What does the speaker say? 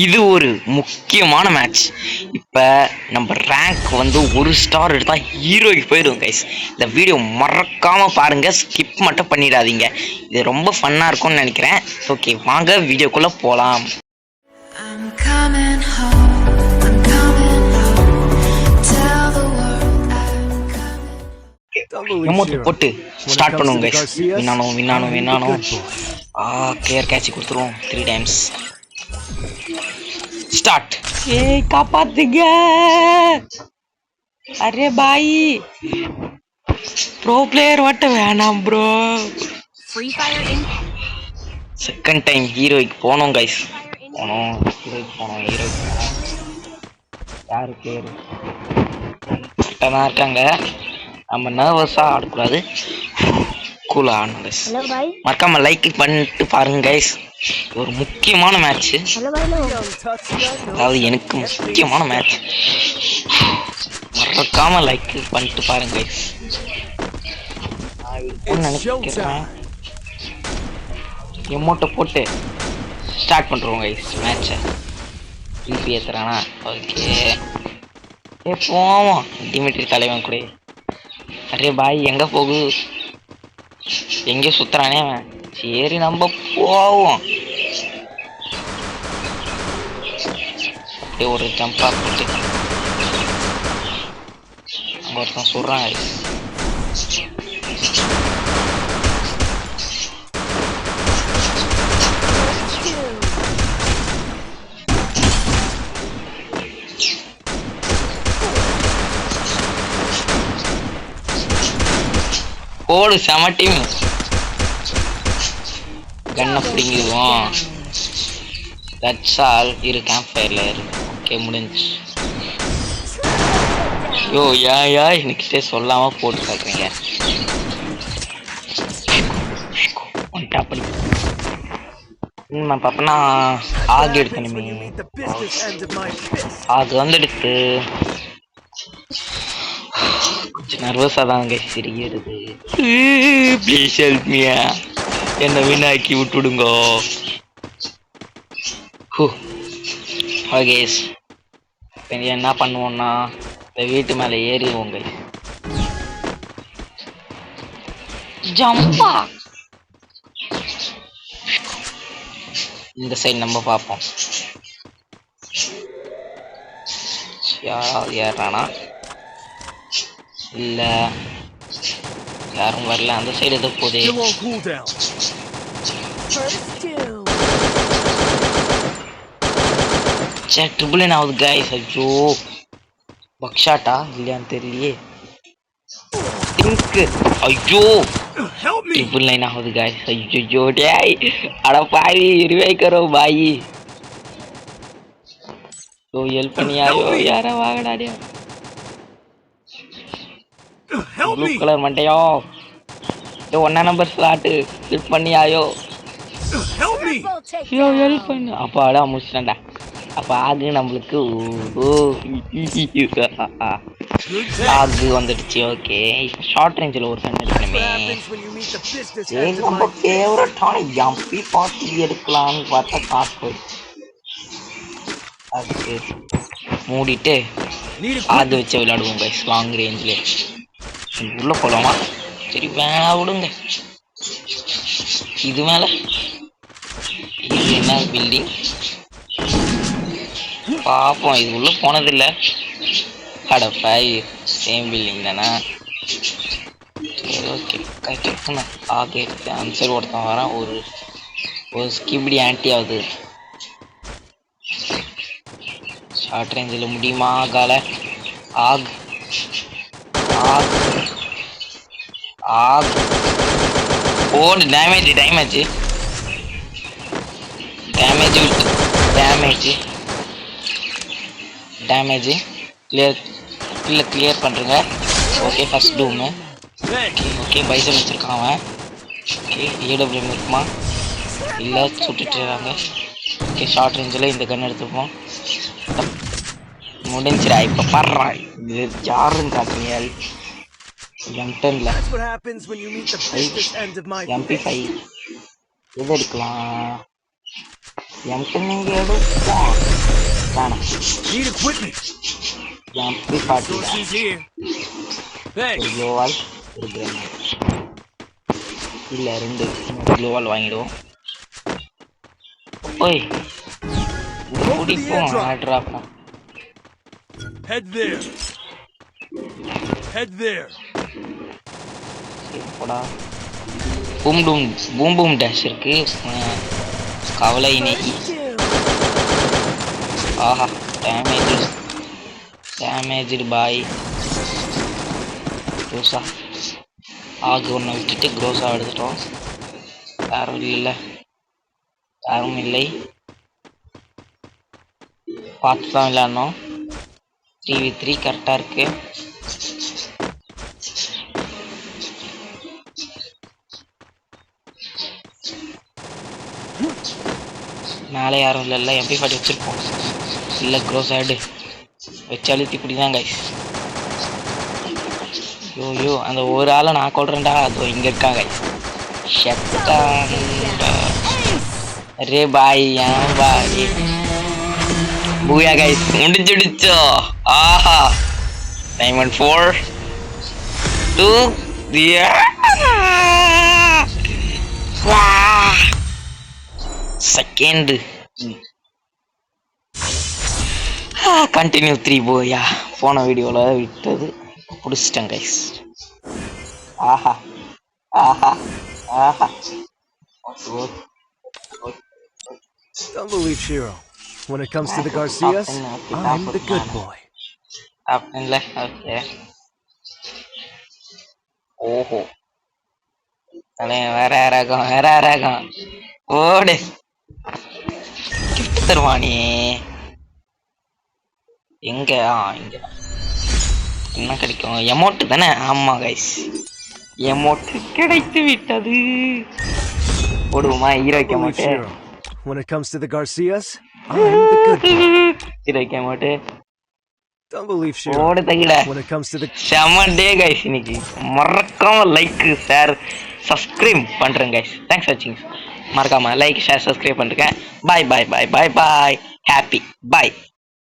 இது ஒரு முக்கியமான மேட்ச். இப்போ நம்ம ரேங்க் வந்து ஒரு ஸ்டார் எடுத்தா ஹீரோய்க்கு போயிடும் கைஸ். இந்த வீடியோ மறக்காம பாருங்க, ஸ்கிப் மட்டும் பண்ணிடாதீங்க. இது ரொம்ப ஃபன்னா இருக்கும்னு நினைக்கிறேன். ஓகே, வாங்க வீடியோக்குள்ள போலாம். எமோட் போட்டு ஸ்டார்ட் பண்ணுவோம் கைஸ். வின்னானோ கிளியர் கேட்ச் கொடுத்துருவோம் 3 டைம்ஸ். स्टार्ट। कापातीங்க अरे भाई प्रो प्लेयर वट வேணாம் bro. Free fire in second time ஹீரோய்க்கு போனோம் गाइस. போனோம் ஹீரோய்க்கு யாரு பேர் கரெக்டாக இருக்காங்க. நம்ம நர்வஸா ஆடக்கூடாது, கூலா ஆடணும் गाइस. மறக்காம லைக் பண்ணிட்டு பாருங்க गाइस. ஒரு முக்கியமான மேட்ச், அதாவது எனக்கு முக்கியமான மேட்ச். மறக்காம லைக் பண்ணிட்டு பாருங்க गाइस. நினைக்கிறேன் எமோட்டை போட்டு ஸ்டார்ட் பண்றோம் गाइस மேட்சை. இபி ஏத்துறானா? ஓகே, போவோம் டிமிட்ரி தலைவன் கூட. அரே பாய் எங்க போகு, எங்கே சுத்துறானே அவன். சரி நம்ம போவோம். அப்படியே ஒரு ஜம்பா போட்டு அங்க ஒருத்தன் சொல்றான். போடு, செம டீம். கண்ணை பிடிங்கிடுவோம். That's all. இரு கேம்ப் ஃபயர்ல இரு. ஓகே, முடிஞ்சு. யோ யா எனக்கிட்டே சொல்லாம போட்டு பார்க்குறீங்க. அப்படி பாப்பனா ஆகு எடுக்கணுமே. ஆகு வந்துடுத்து. கொஞ்சம் நர்வஸா தாங்க சிரிக்கிறது. ப்ளீஸ் ஹெல்ப் மீ, என்ன வீணாக்கி விட்டுடுங்க. ஓகே, என்ன பண்ணுவோம்னா இந்த வீட்டு மேலே ஏறிடுவோங்க. ஜம்பா இந்த சைடு நம்ம பார்ப்போம். யாராவது ஏறானா? இல்ல, யாரும் வரல. அந்த சைடு எதோ போதே. ட்ரிபிள் நைன் ஆகுது गाइस. ஐயோ, பக்ஷாட்டா இல்லையான்னு தெரியலையே. திங்க். ஐயோ, ட்ரிபிள் நைன் ஆகுது गाइस. ஐயோ டேய், அட பாவி ரிவைவ் பாய். तो हेल्प नहीं आयो यार, वागड़ा दे. ब्लू कलर मंटेयो, तो 1 नंबर स्लॉट हेल्प பண்ணி आयो. யோ ஹெல்ப் பண்ணு. அப்பாடா முடிச்சிட்டேன்டா. அப்ப ஆகு நம்மளுக்கு ஆகு வந்துடுச்சு. ஓகே, ஷார்ட் ரேஞ்சில் ஒரு கண் எடுக்கணுமே. நம்ம ஃபேவரட்டான எம்பி பார்ட்டி எடுக்கலாம்னு பார்த்தா காசு போயிடுச்சு. அதுக்கு மூடிட்டு ஆகு வச்சு விளையாடுவோம் கைஸ். லாங் ரேஞ்சில் உள்ள போலாமா? சரி விடுங்க. இது மேல இது என்ன பில்டிங் பாப்போம். இது உள்ள போனதில்லை. அடப்பாய், சேம் பில்டிங் தானே. சரி ஓகே, கரெக்டாக ஆகே. அந்த சைடு ஒருத்தன் வரான். ஒரு ஸ்கிபிடி ஆன்டி ஆகுது. ஷார்ட் ரேஞ்சில் முடியுமா? ஆகால. ஆக் ஆக் ஆக் ஓடு. Damage damage damage damage damage clear இல்லை, கிளியர் பண்ணுறங்க. ஓகே, ஃபர்ஸ்ட் டூமு. ஓகே, பைசன் வச்சுருக்கான் அவன். ஓகே, ஏடபிள்யூஎம் இருக்குமா? இல்லை, சுட்டுட்டுறாங்க. ஓகே, ஷார்ட் ரேஞ்சில் இந்த கன் எடுத்துப்போம். முடிஞ்சிடா. இப்போ படுறான். இது யாருன்னு காட்டுறீங்க? M10ல MP5 எது எடுக்கலாம்? எம்டி நீங்க எடுப்போம் வேணாம் Need equipment. எம்பி பாட்டி Sources here. Thanks. க்ளோவால் ஒரு கிரேனேட் இல்ல 2 க்ளோவால் வாங்கிடுவோம் ஓய் இது குடிப்போம் drop Head there. Head there. போடா பூம் பூம் டேஷ் இருக்கு கவலை நெய் ஆஹா டேமேஜ்டு பாய் க்ரோஸா ஆகு ஒன்று விட்டுட்டு க்ரோஸா எடுத்துட்டோம் யாரும் இல்லை பார்த்து தான் விளையாடணும் 3v3 கரெக்டாக இருக்கு மேலே யாரும் இல்லைல்ல எம்பி ஃபாட்டி வச்சிருப்போம் இல்லை க்ரோஸ் ஆடு வச்சு அழுத்தி இப்படிதான் கைஸ் ஐயோ அந்த ஒரு ஆளை நான் கொள்றேன்டா அது இங்க இருக்காங்க அரே பாய் ஏன் பாய் பூயா கைஸ் முடிச்சுடுச்சோ ஆஹா டைமண்ட் 4 2 செகண்ட் கண்டினியூ 3 போயா போன வீடியோவில் விட்டது பிடிச்சிட்டேன் கைஸ் ஆஹா ஆஹா ஆஹா Don't believe Shiro. When it comes to the Garcias, I'm the good boy. அப்படின்ல ஓகே ஓஹோ வேற ரகம் ஓடு கிஃப்ட் தருவானே எங்க இங்க என்ன கிடைக்கும் எமௌண்ட் தானே ஆமா கைஸ் எமௌண்ட் கிடைத்து விட்டது போடுவோமா ஹீரோக்கு amount When it comes to the Garcias, I'm the good boy. ஹீரோக்கு எமௌண்ட் Don't believe Shiro. ஓடு தகில When it comes to the செம டே கைஸ் இன்னைக்கு மறக்காம லைக் ஷேர் சப்ஸ்கிரைப் பண்றேன் கைஸ் தேங்க்ஸ் வாட்சிங் மறக்காம லைக் ஷேர் சப்ஸ்கிரைப் பண்ணுங்க பாய் பாய் பாய் பாய் பாய் ஹாப்பி பாய்